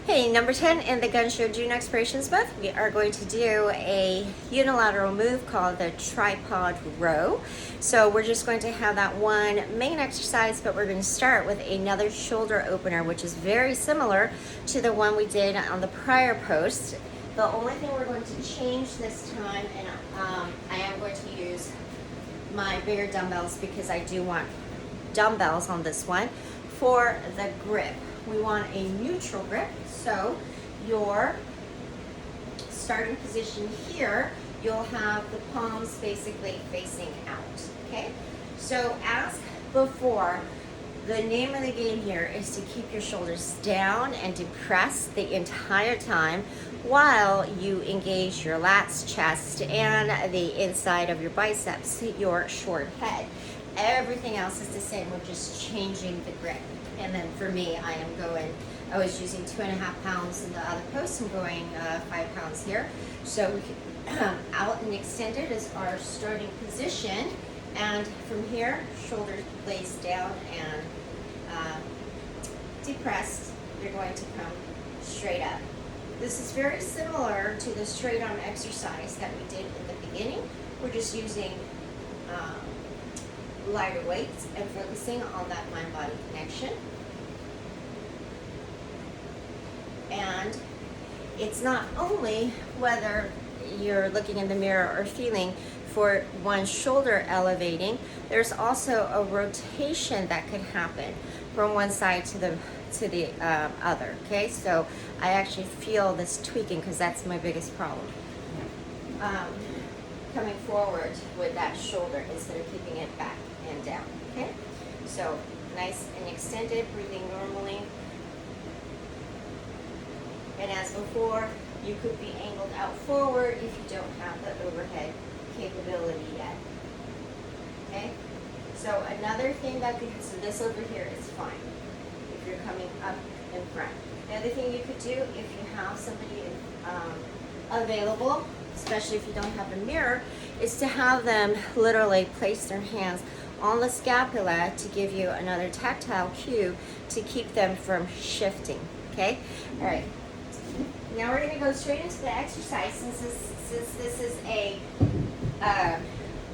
Hey, number 10 in the GunShow June Explorations month, we are going to do a unilateral move called the tripod row. So we're just going to have that one main exercise, but we're going to start with another shoulder opener, which is very similar to the one we did on the prior post. The only thing we're going to change this time, and I am going to use my bigger dumbbells because I do want dumbbells on this one for the grip. We want a neutral grip, so your starting position here, you'll have the palms basically facing out, okay? So as before, the name of the game here is to keep your shoulders down and depressed the entire time while you engage your lats, chest, and the inside of your biceps, your short head. Everything else is the same, we're just changing the grip. And then for me, I was using 2.5 pounds in the other post. I'm going 5 pounds here. So we can, out and extended is our starting position. And from here, shoulders blades down and depressed. You're going to come straight up. This is very similar to the straight arm exercise that we did in the beginning. We're just using lighter weights and focusing on that mind-body connection. And it's not only whether you're looking in the mirror or feeling for one shoulder elevating, there's also a rotation that could happen from one side to the other, okay? So I actually feel this tweaking because that's my biggest problem. Coming forward with that shoulder instead of keeping it back and down, okay? So nice and extended, breathing normally. And as before, you could be angled out forward if you don't have the overhead capability yet, okay? So another thing that could, so this over here is fine if you're coming up in front. The other thing you could do if you have somebody available, especially if you don't have a mirror, is to have them literally place their hands on the scapula to give you another tactile cue to keep them from shifting, okay? All right, now we're gonna go straight into the exercise since this is a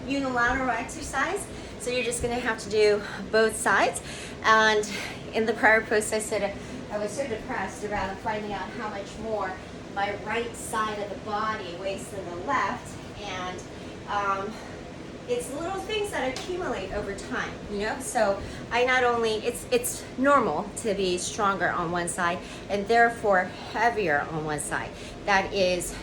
unilateral exercise. So you're just gonna have to do both sides. And in the prior post I said I was so depressed around finding out how much more my right side of the body weighs than the left, and it's little things that accumulate over time, you know? So I not only, it's normal to be stronger on one side and therefore heavier on one side. That is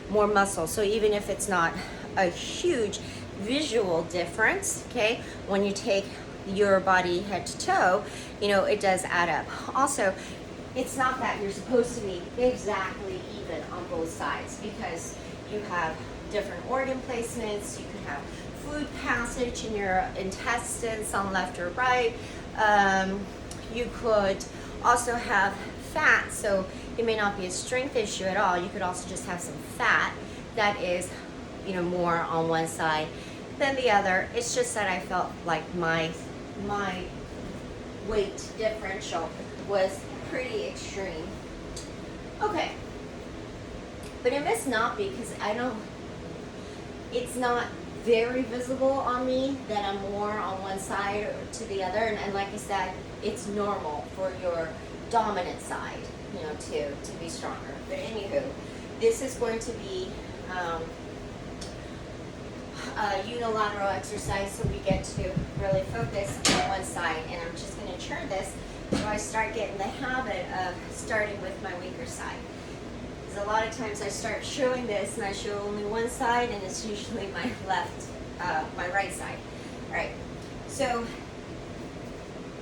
more muscle. So even if it's not a huge visual difference, okay, when you take your body head to toe, you know, it does add up. Also, it's not that you're supposed to be exactly even on both sides because you have different organ placements, you could have fluid passage in your intestines on left or right. You could also have fat, so it may not be a strength issue at all. You could also just have some fat that is, you know, more on one side than the other. It's just that I felt like my weight differential was pretty extreme. Okay, but it must not be because it's not very visible on me that I'm more on one side or to the other, and like I said, it's normal for your dominant side, you know, to be stronger. But anywho, this is going to be a unilateral exercise, so we get to really focus on one side, and I'm just going to turn this so I start getting the habit of starting with my weaker side. Because a lot of times I start showing this and I show only one side, and it's usually my right side. All right, so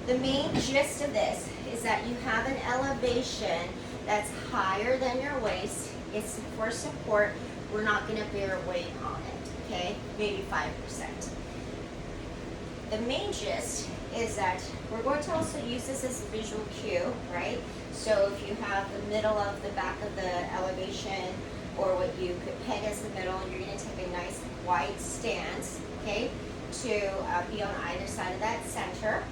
the main gist of this is that you have an elevation that's higher than your waist. It's for support. We're not going to bear weight on it, okay? Maybe 5%. The main gist is that we're going to also use this as a visual cue, right? So if you have the middle of the back of the elevation, or what you could peg as the middle, you're going to take a nice wide stance, okay, to be on either side of that center.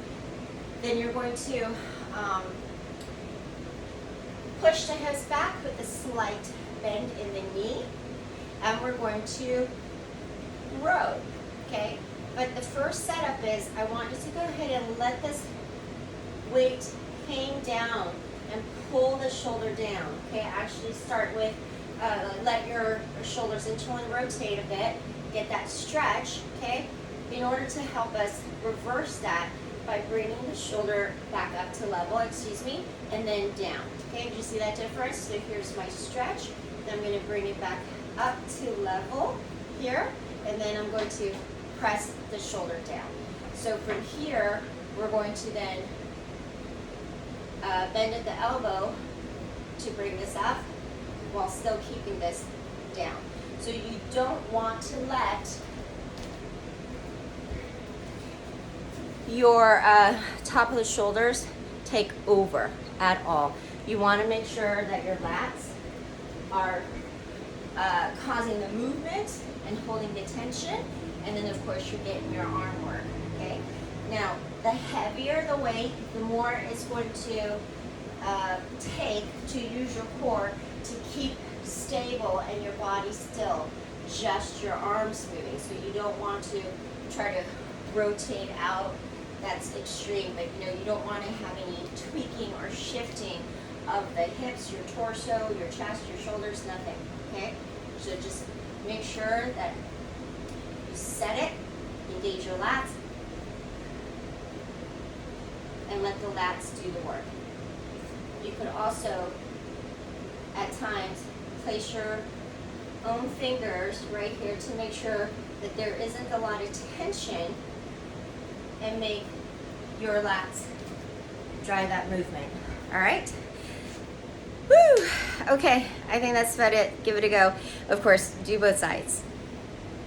Then you're going to push the hips back with a slight bend in the knee, and we're going to row, okay? But the first setup is I want you to go ahead and let this weight hang down and pull the shoulder down, okay? Actually start with, let your shoulders internally rotate a bit, get that stretch, okay? In order to help us reverse that by bringing the shoulder back up to level, and then down, okay? Do you see that difference? So here's my stretch, then I'm gonna bring it back up to level here, and then I'm going to press the shoulder down. So from here, we're going to then bend at the elbow to bring this up while still keeping this down. So you don't want to let your top of the shoulders take over at all. You want to make sure that your lats are causing the movement and holding the tension, and then of course you're getting your arm work, okay? Now, the heavier the weight, the more it's going to take to use your core to keep stable and your body still, just your arms moving. So you don't want to try to rotate out, that's extreme, but you don't want to have any tweaking or shifting of the hips, your torso, your chest, your shoulders, nothing, okay? So just make sure that you set it, engage your lats, and let the lats do the work. You could also, at times, place your own fingers right here to make sure that there isn't a lot of tension and make your lats drive that movement. All right? Woo! Okay, I think that's about it. Give it a go. Of course, do both sides.